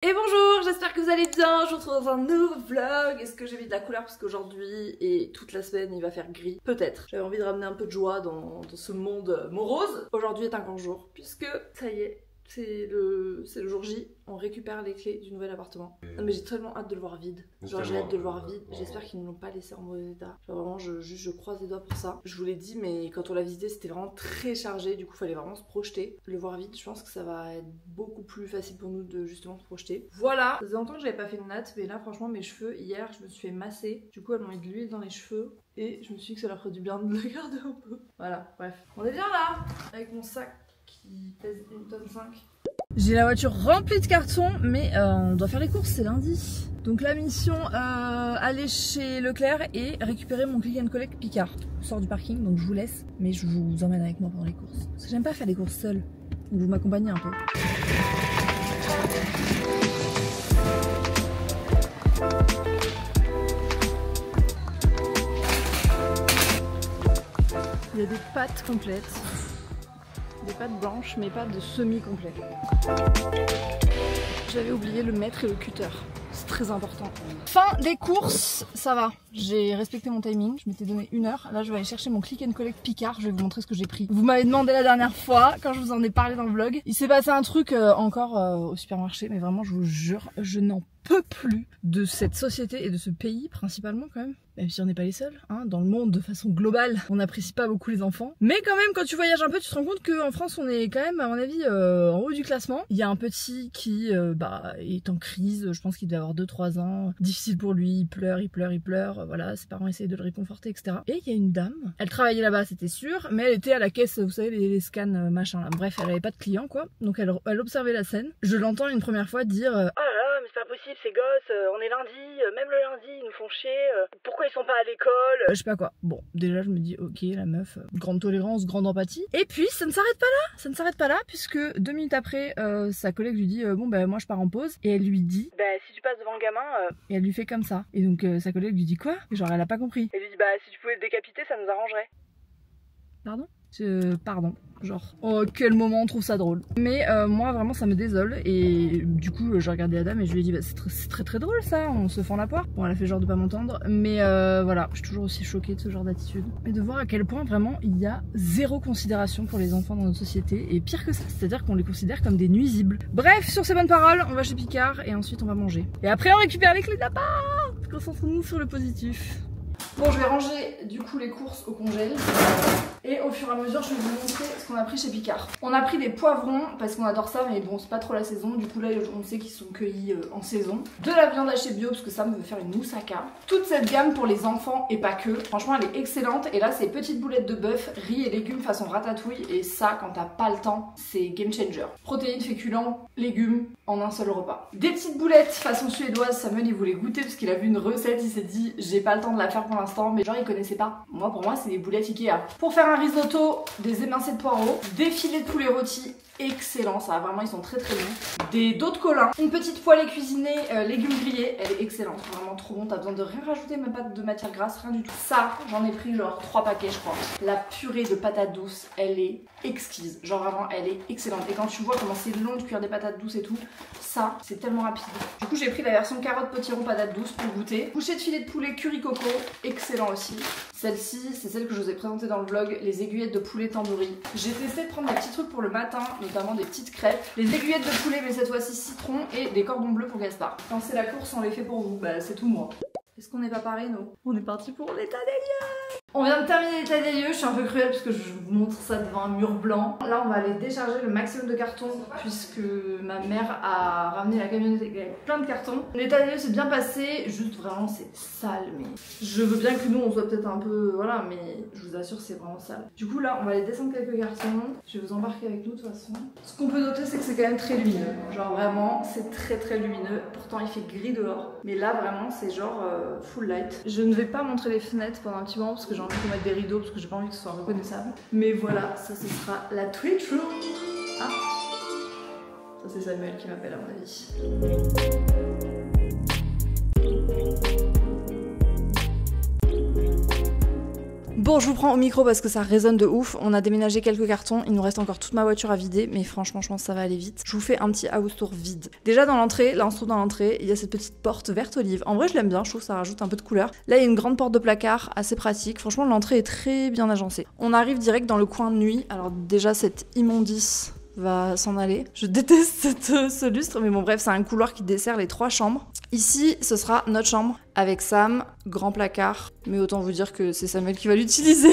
Et bonjour, j'espère que vous allez bien, je vous retrouve dans un nouveau vlog. Est-ce que j'ai mis de la couleur parce qu'aujourd'hui et toute la semaine il va faire gris? Peut-être. J'avais envie de ramener un peu de joie dans ce monde morose. Aujourd'hui est un grand jour puisque ça y est, c'est le jour J, on récupère les clés du nouvel appartement. Non mais j'ai tellement hâte de le voir vide. Genre j'ai hâte de le voir vide, j'espère qu'ils ne l'ont pas laissé en mauvais état. Genre vraiment je croise les doigts pour ça. Je vous l'ai dit mais quand on l'a visité c'était vraiment très chargé, du coup il fallait vraiment se projeter. Le voir vide, je pense que ça va être beaucoup plus facile pour nous de justement se projeter. Voilà, ça faisait longtemps que j'avais pas fait de natte, mais là franchement mes cheveux, hier je me suis fait masser. Du coup elles m'ont mis de l'huile dans les cheveux et je me suis dit que ça leur ferait du bien de le garder un peu. Voilà, bref. On est bien là, avec mon sac qui pèse 1,5 tonne. J'ai la voiture remplie de cartons, mais on doit faire les courses, c'est lundi. Donc la mission, aller chez Leclerc et récupérer mon click and collect Picard. Je sors du parking, donc je vous laisse, mais je vous emmène avec moi pendant les courses. Parce que j'aime pas faire les courses seule, donc vous m'accompagnez un peu. Il y a des pâtes complètes. Des pâtes blanches mais pas de semi-complet. J'avais oublié le mètre et le cutter. C'est très important. Fin des courses, ça va. J'ai respecté mon timing, je m'étais donné 1 heure. Là je vais aller chercher mon click and collect Picard, je vais vous montrer ce que j'ai pris. Vous m'avez demandé la dernière fois, quand je vous en ai parlé dans le vlog. Il s'est passé un truc encore au supermarché, mais vraiment je vous jure, je n'en peux plus de cette société et de ce pays principalement quand même. Même si on n'est pas les seuls, hein, dans le monde de façon globale, on n'apprécie pas beaucoup les enfants. Mais quand même, quand tu voyages un peu, tu te rends compte qu'en France, on est quand même, à mon avis, en haut du classement. Il y a un petit qui est en crise, je pense qu'il devait avoir 2-3 ans. Difficile pour lui, il pleure. Voilà, ses parents essayent de le réconforter, etc. Et il y a une dame, elle travaillait là-bas, c'était sûr, mais elle était à la caisse, vous savez, les scans, machin. Là. Bref, elle avait pas de clients, quoi. Donc elle observait la scène. Je l'entends une première fois dire oh là là, mais c'est pas possible, ces gosses, on est lundi, même le lundi, ils nous font chier, pourquoi ils sont pas à l'école, je sais pas quoi. Bon, déjà je me dis ok, la meuf, grande tolérance, grande empathie. Et puis ça ne s'arrête pas là, puisque 2 minutes après, sa collègue lui dit bon bah moi je pars en pause, et elle lui dit bah si tu passes devant le gamin, et elle lui fait comme ça. Et donc sa collègue lui dit quoi? Genre elle a pas compris. Elle lui dit bah si tu pouvais le décapiter, ça nous arrangerait. Pardon? Pardon, genre, oh quel moment on trouve ça drôle. Mais moi vraiment ça me désole et du coup j'ai regardé la dame et je lui ai dit bah, c'est très drôle ça, on se fend la poire. Bon elle a fait genre de pas m'entendre, mais voilà, je suis toujours aussi choquée de ce genre d'attitude. Et de voir à quel point vraiment il y a zéro considération pour les enfants dans notre société et pire que ça, c'est-à-dire qu'on les considère comme des nuisibles. Bref, sur ces bonnes paroles, on va chez Picard et ensuite on va manger. Et après on récupère les clés de l'appart. Concentrons-nous sur le positif. Bon, je vais ranger du coup les courses au congèle et au fur et à mesure je vais vous montrer ce qu'on a pris chez Picard. On a pris des poivrons parce qu'on adore ça, mais bon c'est pas trop la saison, du coup là on sait qu'ils sont cueillis en saison. De la viande hachée bio parce que ça me veut faire une moussaka. Toute cette gamme pour les enfants et pas que, franchement elle est excellente. Et là c'est petites boulettes de bœuf, riz et légumes façon ratatouille, et ça quand t'as pas le temps c'est game changer. Protéines, féculents, légumes en un seul repas. Des petites boulettes façon suédoise, Samuel il voulait goûter parce qu'il a vu une recette, il s'est dit j'ai pas le temps de la faire pour l'instant, mais genre il connaissait pas. Moi pour moi c'est des boulettes Ikea. Pour faire un risotto, des émincés de poireaux, des filets de poulet rôti, excellent ça, vraiment ils sont très bons. D'autres colins, une petite poêlée cuisinée, légumes grillés, elle est excellente, vraiment trop bon, t'as besoin de rien rajouter, même pas de matière grasse, rien du tout. Ça, j'en ai pris genre 3 paquets je crois. La purée de patates douces, elle est exquise, genre vraiment elle est excellente. Et quand tu vois comment c'est long de cuire des patates douces et tout, ça c'est tellement rapide. Du coup j'ai pris la version carotte potiron patates douces pour goûter. Bouchée de filet de poulet curry coco, excellent aussi. Celle-ci c'est celle que je vous ai présentée dans le vlog, les aiguillettes de poulet tandoori. J'ai testé de prendre des petits trucs pour le matin, notamment des petites crêpes, les aiguillettes de poulet mais cette fois-ci citron et des cordons bleus pour Gaspard. Quand c'est la course on les fait pour vous, bah c'est tout moi. Est-ce qu'on n'est pas parés nous? On est parti pour l'état des lieux. On vient de terminer l'état des lieux, je suis un peu cruelle parce que je vous montre ça devant un mur blanc. Là on va aller décharger le maximum de cartons puisque ma mère a ramené la camionnette avec plein de cartons. L'état des lieux s'est bien passé, juste vraiment c'est sale, mais je veux bien que nous on soit peut-être un peu, voilà, mais je vous assure c'est vraiment sale. Du coup là on va aller descendre quelques cartons, je vais vous embarquer avec nous de toute façon. Ce qu'on peut noter c'est que c'est quand même très lumineux, genre vraiment c'est très lumineux, pourtant il fait gris dehors, mais là vraiment c'est genre full light. Je ne vais pas montrer les fenêtres pendant un petit moment parce que j'ai envie qu'on mette des rideaux parce que j'ai pas envie que ce soit reconnaissable. Mais voilà, ça ce sera la Twitch room. Ah, ça c'est Samuel qui m'appelle à mon avis. Bon, je vous prends au micro parce que ça résonne de ouf. On a déménagé quelques cartons, il nous reste encore toute ma voiture à vider, mais franchement, je pense que ça va aller vite. Je vous fais un petit house tour vide. Déjà dans l'entrée, là on se trouve dans l'entrée, il y a cette petite porte verte olive. En vrai, je l'aime bien, je trouve que ça rajoute un peu de couleur. Là, il y a une grande porte de placard, assez pratique. Franchement, l'entrée est très bien agencée. On arrive direct dans le coin de nuit. Alors déjà, cette immondice va s'en aller. Je déteste ce lustre, mais bon bref, c'est un couloir qui dessert les 3 chambres. Ici, ce sera notre chambre avec Sam, grand placard, mais autant vous dire que c'est Samuel qui va l'utiliser.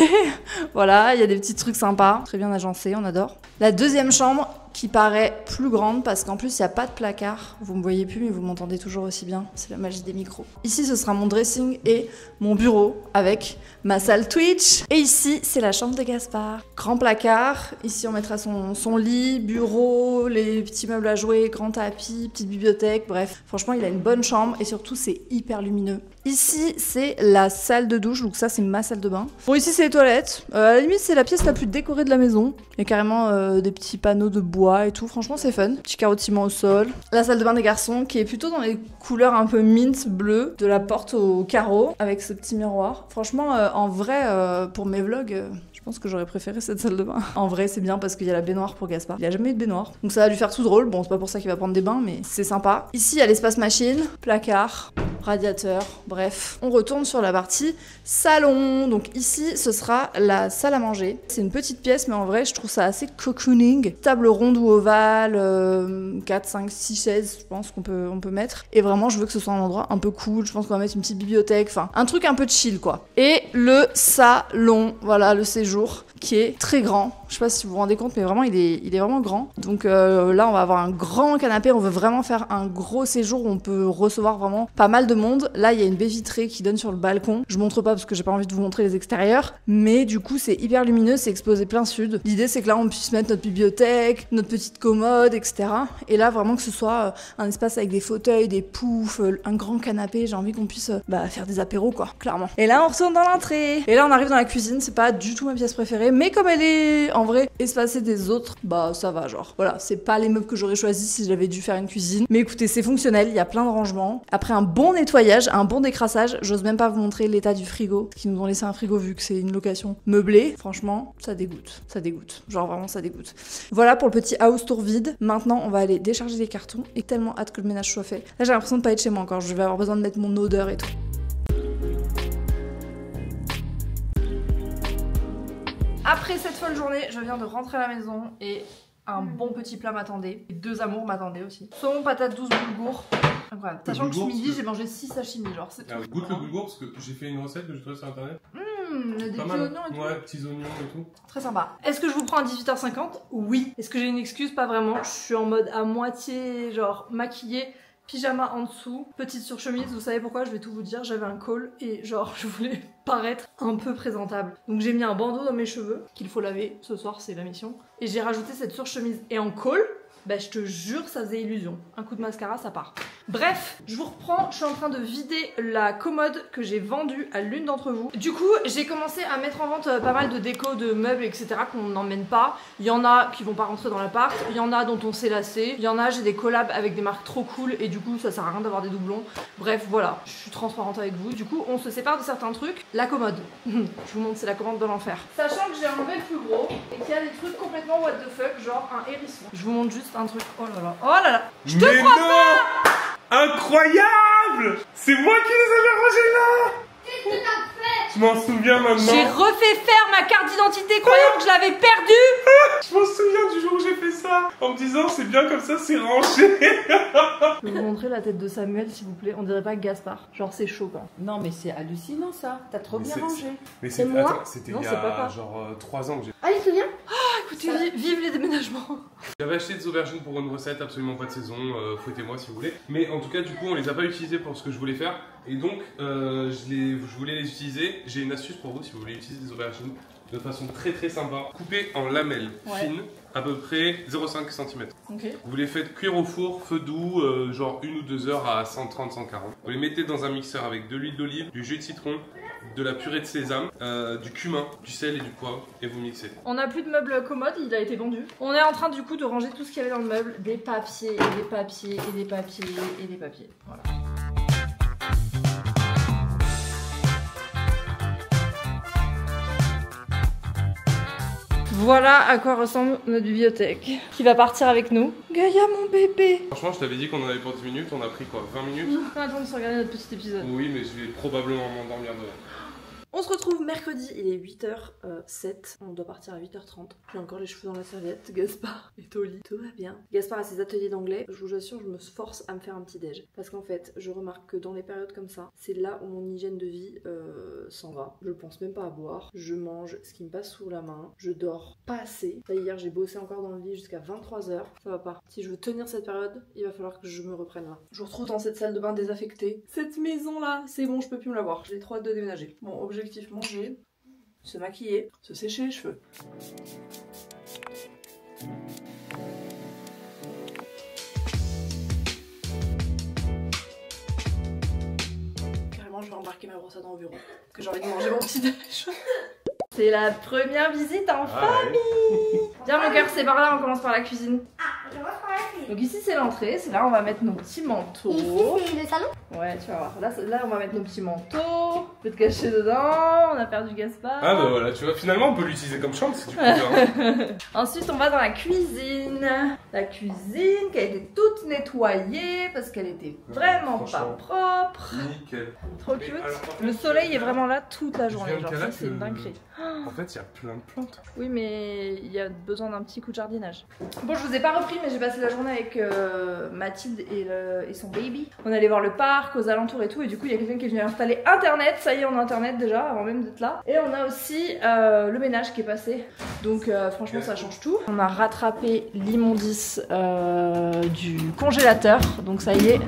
Voilà, il y a des petits trucs sympas, très bien agencés, on adore. La deuxième chambre qui paraît plus grande parce qu'en plus il n'y a pas de placard. Vous me voyez plus mais vous m'entendez toujours aussi bien, c'est la magie des micros. Ici ce sera mon dressing et mon bureau avec ma salle Twitch. Et ici c'est la chambre de Gaspard. Grand placard, ici on mettra son lit, bureau, les petits meubles à jouer, grand tapis, petite bibliothèque, bref. Franchement il a une bonne chambre et surtout c'est hyper lumineux. Ici c'est la salle de douche, donc ça c'est ma salle de bain. Bon ici c'est les toilettes, à la limite c'est la pièce la plus décorée de la maison. Il y a carrément des petits panneaux de bois et tout, franchement c'est fun. Petit carreau-ciment au sol. La salle de bain des garçons qui est plutôt dans les couleurs un peu mint bleu, de la porte au carreau avec ce petit miroir. Franchement en vrai pour mes vlogs je pense que j'aurais préféré cette salle de bain. En vrai c'est bien parce qu'il y a la baignoire pour Gaspard. Il a jamais eu de baignoire, donc ça va lui faire tout drôle. Bon c'est pas pour ça qu'il va prendre des bains mais c'est sympa. Ici il y a l'espace machine, placard, radiateur, bref. On retourne sur la partie salon. Donc ici, ce sera la salle à manger. C'est une petite pièce, mais en vrai, je trouve ça assez cocooning. Table ronde ou ovale, 4, 5, 6 chaises, je pense qu'on peut mettre. Et vraiment, je veux que ce soit un endroit un peu cool. Je pense qu'on va mettre une petite bibliothèque, enfin, un truc un peu chill, quoi. Et le salon, voilà, le séjour, qui est très grand. Je sais pas si vous vous rendez compte, mais vraiment, il est vraiment grand. Donc là, on va avoir un grand canapé. On veut vraiment faire un gros séjour où on peut recevoir vraiment pas mal de monde. Là, il y a une baie vitrée qui donne sur le balcon. Je montre pas parce que j'ai pas envie de vous montrer les extérieurs, mais du coup, c'est hyper lumineux, c'est exposé plein sud. L'idée, c'est que là, on puisse mettre notre bibliothèque, notre petite commode, etc. Et là, vraiment que ce soit un espace avec des fauteuils, des poufs, un grand canapé. J'ai envie qu'on puisse faire des apéros, quoi, clairement. Et là, on retourne dans l'entrée. Et là, on arrive dans la cuisine. C'est pas du tout ma pièce préférée, mais comme elle est en vrai espacée des autres, bah ça va, genre. Voilà, c'est pas les meubles que j'aurais choisis si j'avais dû faire une cuisine. Mais écoutez, c'est fonctionnel. Il y a plein de rangements. Après un bon nettoyage, un bon décrassage, j'ose même pas vous montrer l'état du frigo, parce qu'ils nous ont laissé un frigo vu que c'est une location meublée. Franchement, ça dégoûte. Ça dégoûte. Genre vraiment, ça dégoûte. Voilà pour le petit house tour vide. Maintenant, on va aller décharger les cartons et tellement hâte que le ménage soit fait. Là, j'ai l'impression de pas être chez moi encore. Je vais avoir besoin de mettre mon odeur et tout. Après cette folle journée, je viens de rentrer à la maison et un bon petit plat m'attendait. Et 2 amours m'attendaient aussi. Saumon, patate douce, boulgour. Incroyable. Sachant que ce midi, j'ai mangé 6 sashimi, genre c'est tout. Ah, goûte le boulgour parce que j'ai fait une recette que j'ai trouvée sur internet. Des petits oignons et tout. Ouais, petits oignons et tout. Très sympa. Est-ce que je vous prends à 18h50? Oui. Est-ce que j'ai une excuse? Pas vraiment. Je suis en mode à moitié, genre maquillée. Pyjama en dessous, petite surchemise, vous savez pourquoi, je vais tout vous dire, j'avais un call et genre je voulais paraître un peu présentable. Donc j'ai mis un bandeau dans mes cheveux, qu'il faut laver, ce soir c'est la mission, et j'ai rajouté cette surchemise. Et en call, bah je te jure ça faisait illusion. Un coup de mascara ça part. Bref, je vous reprends, je suis en train de vider la commode que j'ai vendue à l'une d'entre vous. Du coup, j'ai commencé à mettre en vente pas mal de déco, de meubles, etc. qu'on n'emmène pas. Il y en a qui vont pas rentrer dans l'appart, il y en a dont on s'est lassé, il y en a, j'ai des collabs avec des marques trop cool et du coup ça sert à rien d'avoir des doublons. Bref, voilà, je suis transparente avec vous. Du coup, on se sépare de certains trucs. La commode, je vous montre, c'est la commande de l'enfer. Sachant que j'ai enlevé le plus gros et qu'il y a des trucs complètement what the fuck, genre un hérisson. Je vous montre juste un truc, oh là là, oh là là, je te crois pas. Incroyable! C'est moi qui les avais rangés là! Qu'est-ce que t'as fait? Je m'en souviens maintenant. J'ai refait faire ma carte d'identité croyant que je l'avais perdue. Je m'en souviens du jour où j'ai fait ça. En me disant c'est bien comme ça, c'est rangé. Je vais vous montrer la tête de Samuel s'il vous plaît. On dirait pas Gaspard. Genre c'est chaud quoi. Non mais c'est hallucinant ça, t'as trop bien rangé. Mais c'est moi? c'était Non, il y c'est papa. a genre 3 ans que j'ai... Ah il te vient? Écoutez, vive les déménagements. J'avais acheté des aubergines pour une recette absolument pas de saison, fouettez-moi si vous voulez. Mais en tout cas du coup on les a pas utilisées pour ce que je voulais faire. Et donc je voulais les utiliser. J'ai une astuce pour vous si vous voulez utiliser des aubergines de façon très très sympa. Coupez en lamelles fines, à peu près 0,5 cm. Okay. Vous les faites cuire au four, feu doux, genre 1 ou 2 heures à 130-140. Vous les mettez dans un mixeur avec de l'huile d'olive, du jus de citron, de la purée de sésame, du cumin, du sel et du poivre et vous mixez. On n'a plus de meubles commodes, il a été vendu. On est en train du coup de ranger tout ce qu'il y avait dans le meuble. Des papiers, et des papiers, et des papiers, et des papiers. Voilà. Voilà à quoi ressemble notre bibliothèque. Qui va partir avec nous. Gaïa, mon bébé. Franchement, je t'avais dit qu'on en avait pour 10 minutes, on a pris quoi, 20 minutes? On attend de se regarder notre petit épisode. Oui, mais je vais probablement m'endormir devant. On se retrouve mercredi, il est 8h07, on doit partir à 8h30. J'ai encore les cheveux dans la serviette, Gaspard est au lit, tout va bien. Gaspard a ses ateliers d'anglais, je vous assure, je me force à me faire un petit déj. Parce qu'en fait, je remarque que dans les périodes comme ça, c'est là où mon hygiène de vie s'en va. Je pense même pas à boire, je mange ce qui me passe sous la main, je dors pas assez. Là, hier, j'ai bossé encore dans le lit jusqu'à 23h, ça va pas. Si je veux tenir cette période, il va falloir que je me reprenne là. Je vous retrouve dans cette salle de bain désaffectée. Cette maison là, c'est bon, je peux plus me la voir. J'ai trop hâte de déménager. Bon, objectif, manger, se maquiller, se sécher les cheveux. Carrément, je vais embarquer ma brosse à dents au bureau. Parce que j'ai envie de manger mon petit déj. C'est la première visite en famille. Viens mon cœur, c'est par là, on commence par la cuisine. Ah, je commence par la cuisine. Donc ici c'est l'entrée, c'est là on va mettre nos petits manteaux. Ici c'est le salon. Ouais, tu vas voir. Là on va mettre nos petits manteaux. On peut te cacher dedans. On a perdu Gaspard. Ah bah voilà, tu vois, finalement on peut l'utiliser comme chambre si tu préfères. Ensuite on va dans la cuisine. La cuisine qui a été toute nettoyée parce qu'elle était vraiment pas franchement. propre. Nickel. Trop Mais cute. alors, par Le contre, soleil est vraiment là toute la journée. viens de Genre dire ça là c'est que- une dinguerie. En fait, il y a plein de plantes. Oui mais il y a besoin d'un petit coup de jardinage. Bon je vous ai pas repris mais j'ai passé la journée avec Mathilde et son baby. On allait voir le parc, aux alentours et tout et du coup il y a quelqu'un qui est venu installer internet. Ça y est on a internet déjà avant même d'être là. Et on a aussi le ménage qui est passé. Donc franchement ça change tout. On a rattrapé l'immondice du congélateur. Donc ça y est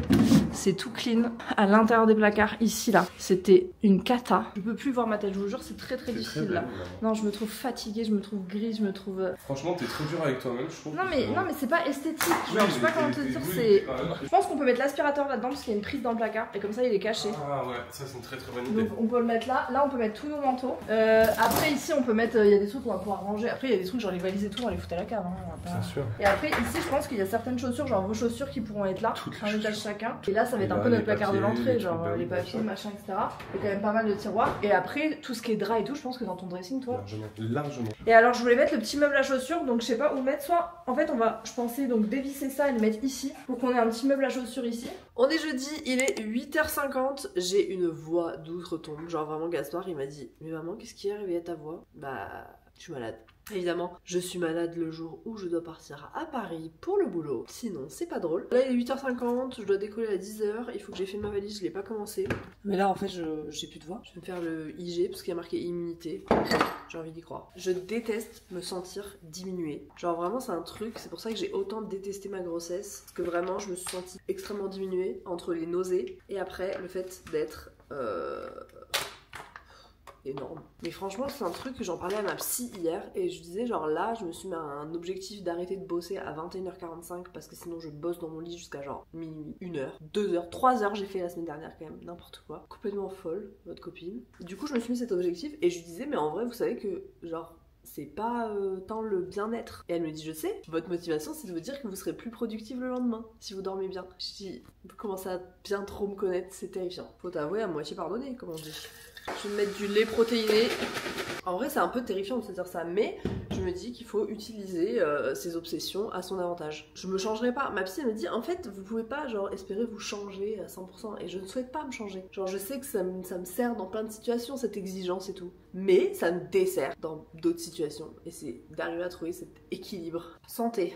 c'est tout clean à l'intérieur des placards ici là. C'était une cata. Je peux plus voir ma tête je vous jure c'est très C'est difficile très là. belle, là. Non je me trouve fatiguée, je me trouve grise, je me trouve... Franchement, t'es trop dur avec toi-même, je trouve. Non mais c'est pas esthétique, Oui, genre, je sais pas mais comment te t'es- dire, oui, c'est... ah, ouais. Je pense qu'on peut mettre l'aspirateur là-dedans parce qu'il y a une prise dans le placard et comme ça il est caché. Ah ouais, ça c'est une très très bonne idée. Donc on peut le mettre là, là on peut mettre tous nos manteaux. Après ici on peut mettre, il y a des trucs qu'on va pouvoir ranger. Après il y a des trucs genre les valises et tout, on va les foutre à la cave. Hein, on va pas- Bien sûr. Et après ici je pense qu'il y a certaines chaussures, genre vos chaussures qui pourront être là, Toutes les un étage chaussures. chacun. Et là ça va être Et un là, peu notre les placard de papiers, l'entrée, les genre trucs, les papiers, machin, etc. Il y a quand même pas mal de tiroirs. Et après tout ce qui est drap et tout, je pense que dans ton dressing toi. Largement. Largement. Et alors je voulais mettre le petit meuble à chaussures, donc je sais pas où le mettre, soit en fait on va, je pensais donc dévisser ça et le mettre ici, pour qu'on ait un petit meuble à chaussures ici. On est jeudi, il est 8h50, j'ai une voix d'outre-tombe, genre vraiment Gaspard il m'a dit « Mais maman, qu'est-ce qui est arrivé à ta voix ?» Bah, je suis malade. Évidemment, je suis malade le jour où je dois partir à Paris pour le boulot. Sinon, c'est pas drôle. Là, il est 8h50, je dois décoller à 10h. Il faut que j'ai fait ma valise, je l'ai pas commencé. Mais là, en fait, j'ai plus de voix. Je vais me faire le IG parce qu'il y a marqué immunité. J'ai envie d'y croire. Je déteste me sentir diminuée. Genre vraiment, c'est un truc. C'est pour ça que j'ai autant détesté ma grossesse. Parce que vraiment, je me suis sentie extrêmement diminuée entre les nausées et après le fait d'être énorme. Mais franchement c'est un truc que j'en parlais à ma psy hier et je disais genre là je me suis mis un objectif d'arrêter de bosser à 21h45 parce que sinon je bosse dans mon lit jusqu'à genre minuit, 1h, 2h, 3h j'ai fait la semaine dernière quand même, n'importe quoi. Complètement folle, votre copine. Du coup je me suis mis cet objectif et je lui disais mais en vrai vous savez que genre c'est pas tant le bien-être. Et elle me dit je sais, votre motivation c'est de vous dire que vous serez plus productive le lendemain si vous dormez bien. Je dis vous commencez à bien trop me connaître, c'est terrifiant. Faut t'avouer à moitié pardonner comme on dit. Je vais mettre du lait protéiné. En vrai, c'est un peu terrifiant de se dire ça, mais je me dis qu'il faut utiliser ses obsessions à son avantage. Je me changerai pas. Ma psy elle me dit, en fait, vous pouvez pas genre espérer vous changer à 100%, et je ne souhaite pas me changer. Genre, je sais que ça me sert dans plein de situations, cette exigence et tout, mais ça me dessert dans d'autres situations, et c'est d'arriver à trouver cet équilibre. Santé.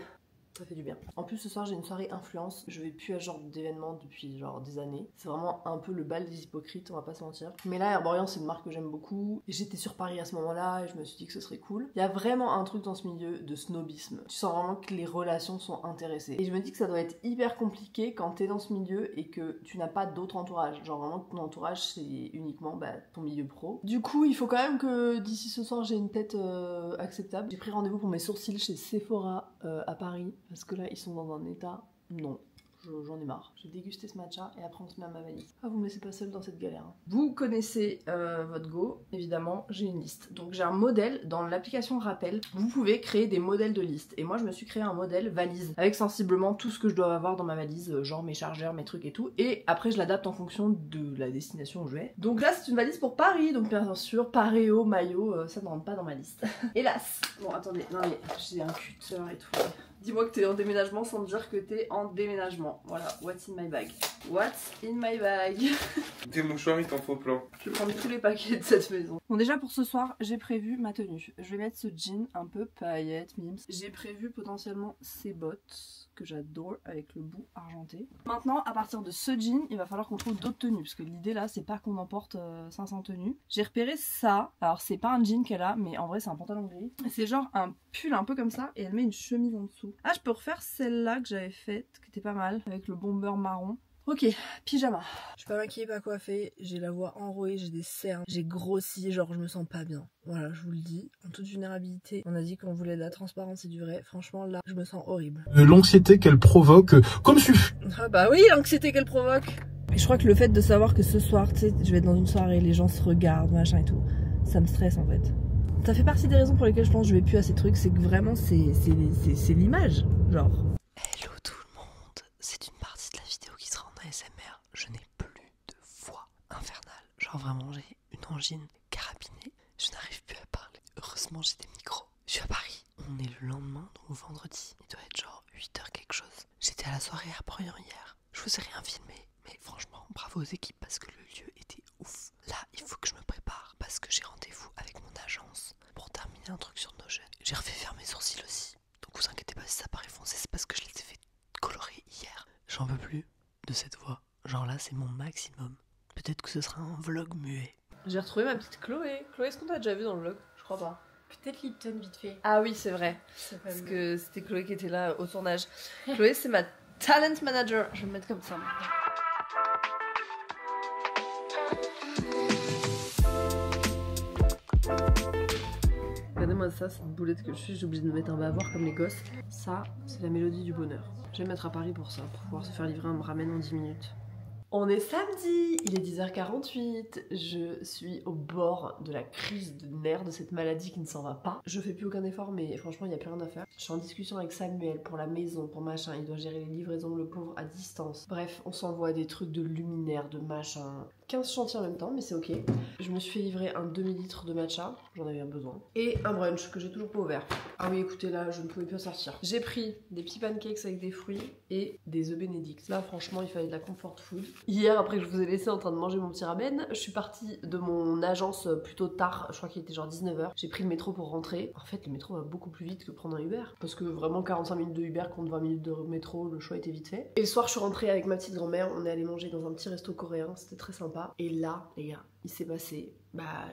Ça fait du bien. En plus ce soir j'ai une soirée influence, je vais plus à ce genre d'événement depuis genre des années. C'est vraiment un peu le bal des hypocrites, on va pas se mentir. Mais là Herborian c'est une marque que j'aime beaucoup. J'étais sur Paris à ce moment-là et je me suis dit que ce serait cool. Il y a vraiment un truc dans ce milieu de snobisme. Tu sens vraiment que les relations sont intéressées. Et je me dis que ça doit être hyper compliqué quand t'es dans ce milieu et que tu n'as pas d'autre entourage. Genre vraiment que ton entourage c'est uniquement ton milieu pro. Du coup il faut quand même que d'ici ce soir j'ai une tête acceptable. J'ai pris rendez-vous pour mes sourcils chez Sephora à Paris. Parce que là, ils sont dans un état... Non. j'en ai marre. J'ai dégusté ce matcha et après on se met à ma valise. Ah, vous me laissez pas seule dans cette galère. Hein. Vous connaissez votre Go, évidemment, j'ai une liste. Donc j'ai un modèle dans l'application Rappel. Vous pouvez créer des modèles de liste. Et moi je me suis créé un modèle valise avec sensiblement tout ce que je dois avoir dans ma valise, genre mes chargeurs, mes trucs et tout. Et après je l'adapte en fonction de la destination où je vais. Donc là c'est une valise pour Paris, donc bien sûr paréo, maillot, ça ne rentre pas dans ma liste. Hélas. Bon attendez, non mais j'ai un cutter et tout. Dis-moi que t'es en déménagement sans me dire que t'es en déménagement. Voilà, what's in my bag? What's in my bag? Tes mouchoirs, ils t'en font plein. Je vais prendre tous les paquets de cette maison. Bon, déjà pour ce soir, j'ai prévu ma tenue. Je vais mettre ce jean un peu paillettes, mimes. J'ai prévu potentiellement ces bottes que j'adore avec le bout argenté. Maintenant, à partir de ce jean, il va falloir qu'on trouve d'autres tenues parce que l'idée là, c'est pas qu'on emporte 500 tenues. J'ai repéré ça. Alors, c'est pas un jean qu'elle a, mais en vrai, c'est un pantalon gris. C'est genre un pull un peu comme ça et elle met une chemise en dessous. Ah, je peux refaire celle-là que j'avais faite, qui était pas mal, avec le bomber marron. Ok, pyjama. Je suis pas maquillée, pas coiffée, j'ai la voix enrouée, j'ai des cernes, j'ai grossi, genre je me sens pas bien. Voilà, je vous le dis, en toute vulnérabilité. On a dit qu'on voulait de la transparence et du vrai. Franchement, là, je me sens horrible. L'anxiété qu'elle provoque, comme suffit. Ah bah oui, l'anxiété qu'elle provoque. Et je crois que le fait de savoir que ce soir, tu sais, je vais être dans une soirée, les gens se regardent, machin et tout, ça me stresse en fait. Ça fait partie des raisons pour lesquelles je pense que je vais plus à ces trucs, c'est que vraiment c'est l'image, genre. Hello tout le monde, c'est une partie de la vidéo qui sera en ASMR. Je n'ai plus de voix infernale. Genre vraiment j'ai une angine carabinée. Je n'arrive plus à parler. Heureusement j'ai des micros. Je suis à Paris. On est le lendemain, donc vendredi. Il doit être genre 8h quelque chose. J'étais à la soirée Air Proyan hier. Je vous ai rien filmé. Mais franchement, bravo aux équipes parce que le lieu était ouf. Là, il faut que je me prépare parce que j'ai rendez-vous avec mon agence pour terminer un truc sur nos jeunes. J'ai refait faire mes sourcils aussi. Donc vous inquiétez pas si ça paraît foncé, c'est parce que je les ai fait colorer hier. J'en peux plus de cette voix. Genre là, c'est mon maximum. Peut-être que ce sera un vlog muet. J'ai retrouvé ma petite Chloé. Chloé, est-ce qu'on t'a déjà vu dans le vlog? Je crois pas. Peut-être Lipton vite fait. Ah oui, c'est vrai. Parce que c'était Chloé qui était là au tournage. Chloé, c'est ma talent manager. Je vais me mettre comme ça maintenant. Regardez-moi ça, cette boulette que je suis, j'ai oublié de me mettre un bavoir comme les gosses. Ça, c'est la mélodie du bonheur. Je vais me mettre à Paris pour ça, pour pouvoir se faire livrer un ramen en 10 minutes. On est samedi, il est 10h48, je suis au bord de la crise de nerfs de cette maladie qui ne s'en va pas. Je fais plus aucun effort mais franchement il n'y a plus rien à faire. Je suis en discussion avec Samuel pour la maison, pour machin, il doit gérer les livraisons le pauvre à distance. Bref, on s'envoie des trucs de luminaire, de machin. 15 chantiers en même temps mais c'est ok. Je me suis fait livrer un demi-litre de matcha, j'en avais besoin. Et un brunch que j'ai toujours pas ouvert. Ah oui écoutez là je ne pouvais plus en sortir. J'ai pris des petits pancakes avec des fruits et des œufs Benedict. Là franchement il fallait de la comfort food. Hier après que je vous ai laissé en train de manger mon petit ramen, je suis partie de mon agence plutôt tard, je crois qu'il était genre 19h. J'ai pris le métro pour rentrer. En fait le métro va beaucoup plus vite que prendre un Uber. Parce que vraiment 45 minutes de Uber contre 20 minutes de métro, le choix était vite fait. Et le soir je suis rentrée avec ma petite grand-mère, on est allé manger dans un petit resto coréen, c'était très sympa. Et là les gars, il s'est passé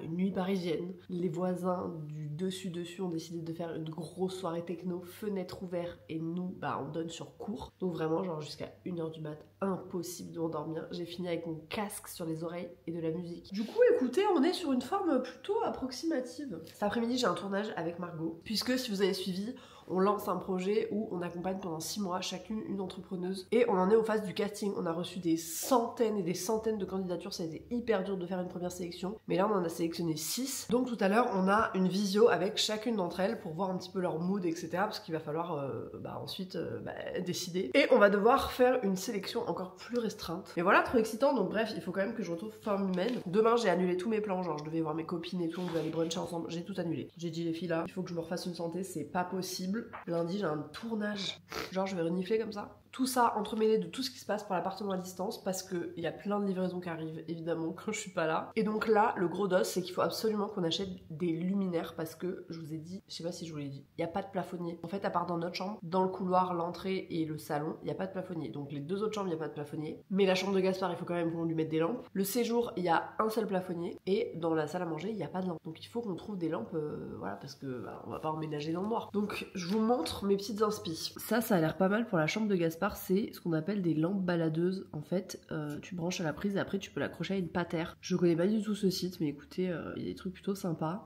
une nuit parisienne. Les voisins du dessus ont décidé de faire une grosse soirée techno, fenêtre ouverte et nous on donne sur cours. Donc vraiment genre jusqu'à 1h du mat, impossible de m'endormir. J'ai fini avec mon casque sur les oreilles et de la musique. Du coup écoutez, on est sur une forme plutôt approximative. Cet après-midi j'ai un tournage avec Margot, puisque si vous avez suivi, on lance un projet où on accompagne pendant 6 mois chacune une entrepreneuse et on en est aux phases du casting. On a reçu des centaines et des centaines de candidatures, ça a été hyper dur de faire une première sélection, mais là on en a sélectionné 6. Donc tout à l'heure on a une visio avec chacune d'entre elles pour voir un petit peu leur mood etc, parce qu'il va falloir ensuite décider et on va devoir faire une sélection encore plus restreinte. Mais voilà, trop excitant. Donc bref, il faut quand même que je retrouve forme humaine. Demain j'ai annulé tous mes plans, genre je devais voir mes copines et tout, on devait aller bruncher ensemble, j'ai tout annulé. J'ai dit les filles là, il faut que je me refasse une santé, c'est pas possible. Lundi j'ai un tournage, genre je vais renifler comme ça. Tout ça entremêlé de tout ce qui se passe pour l'appartement à distance parce qu'il y a plein de livraisons qui arrivent évidemment quand je suis pas là. Et donc là le gros dos c'est qu'il faut absolument qu'on achète des luminaires parce que je vous ai dit, je sais pas si je vous l'ai dit, il n'y a pas de plafonnier. En fait à part dans notre chambre, dans le couloir, l'entrée et le salon, il n'y a pas de plafonnier. Donc les 2 autres chambres il n'y a pas de plafonnier. Mais la chambre de Gaspard il faut quand même qu'on lui mette des lampes. Le séjour il y a un seul plafonnier et dans la salle à manger il n'y a pas de lampe. Donc il faut qu'on trouve des lampes voilà parce que on va pas emménager dans le noir. Donc je vous montre mes petites inspi. Ça a l'air pas mal pour la chambre de Gaspard, c'est ce qu'on appelle des lampes baladeuses. En fait, tu branches à la prise et après tu peux l'accrocher à une patère. Je connais pas du tout ce site, mais écoutez, il y a des trucs plutôt sympas.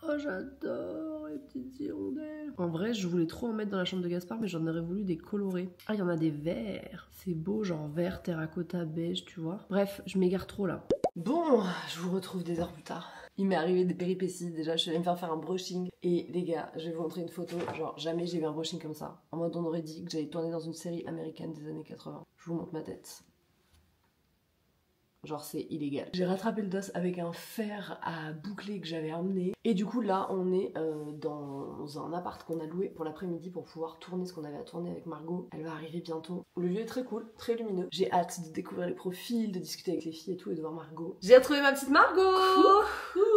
Oh j'adore, les petites hirondelles. En vrai, je voulais trop en mettre dans la chambre de Gaspard, mais j'en aurais voulu des colorés. Ah, il y en a des verts. C'est beau, genre vert, terracotta, beige, tu vois. Bref, je m'égare trop là. Bon, je vous retrouve des heures plus tard. Il m'est arrivé des péripéties. Déjà, je suis allée me faire un brushing. Et les gars, je vais vous montrer une photo. Genre, jamais j'ai vu un brushing comme ça. En mode, on aurait dit que j'allais tourner dans une série américaine des années 80. Je vous montre ma tête. Genre c'est illégal. J'ai rattrapé le dos avec un fer à boucler que j'avais emmené. Et du coup là on est dans un appart qu'on a loué pour l'après-midi pour pouvoir tourner ce qu'on avait à tourner avec Margot. Elle va arriver bientôt. Le lieu est très cool, très lumineux. J'ai hâte de découvrir les profils, de discuter avec les filles et tout et de voir Margot. J'ai retrouvé ma petite Margot.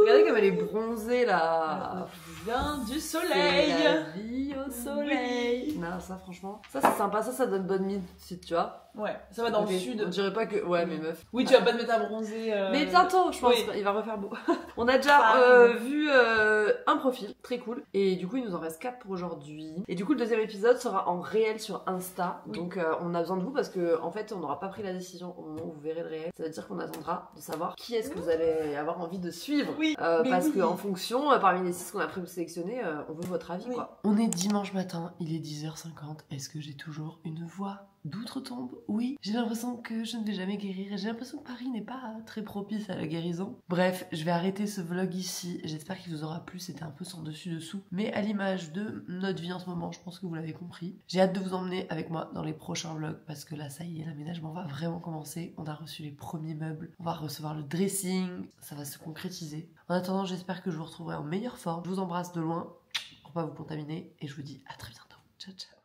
Regardez comme elle est bronzée là. Vient du soleil. C'est la vie au soleil. Non ça franchement, ça c'est sympa, ça donne bonne mine tout de suite tu vois. Ouais, ça va dans le sud. On dirait pas que... Ouais mais meuf. Oui, tu vas pas te mettre à bronzer. Mais bientôt, je pense, oui. Il va refaire beau. On a déjà vu un profil, très cool. Et du coup, il nous en reste 4 pour aujourd'hui. Et du coup, le deuxième épisode sera en réel sur Insta. Oui. Donc, on a besoin de vous parce que en fait, on n'aura pas pris la décision au moment où vous verrez le réel. Ça veut dire qu'on attendra de savoir qui est-ce que vous allez avoir envie de suivre. Oui. Parce que en fonction, parmi les 6 qu'on a présélectionnés, on veut votre avis, quoi. On est dimanche matin, il est 10h50. Est-ce que j'ai toujours une voix d'outre-tombe? Oui, j'ai l'impression que je ne vais jamais guérir et j'ai l'impression que Paris n'est pas très propice à la guérison. Bref, je vais arrêter ce vlog ici. J'espère qu'il vous aura plu, c'était un peu sans dessus-dessous. Mais à l'image de notre vie en ce moment, je pense que vous l'avez compris. J'ai hâte de vous emmener avec moi dans les prochains vlogs parce que là, ça y est, l'aménagement va vraiment commencer. On a reçu les premiers meubles, on va recevoir le dressing, ça va se concrétiser. En attendant, j'espère que je vous retrouverai en meilleure forme. Je vous embrasse de loin pour pas vous contaminer et je vous dis à très bientôt. Ciao, ciao.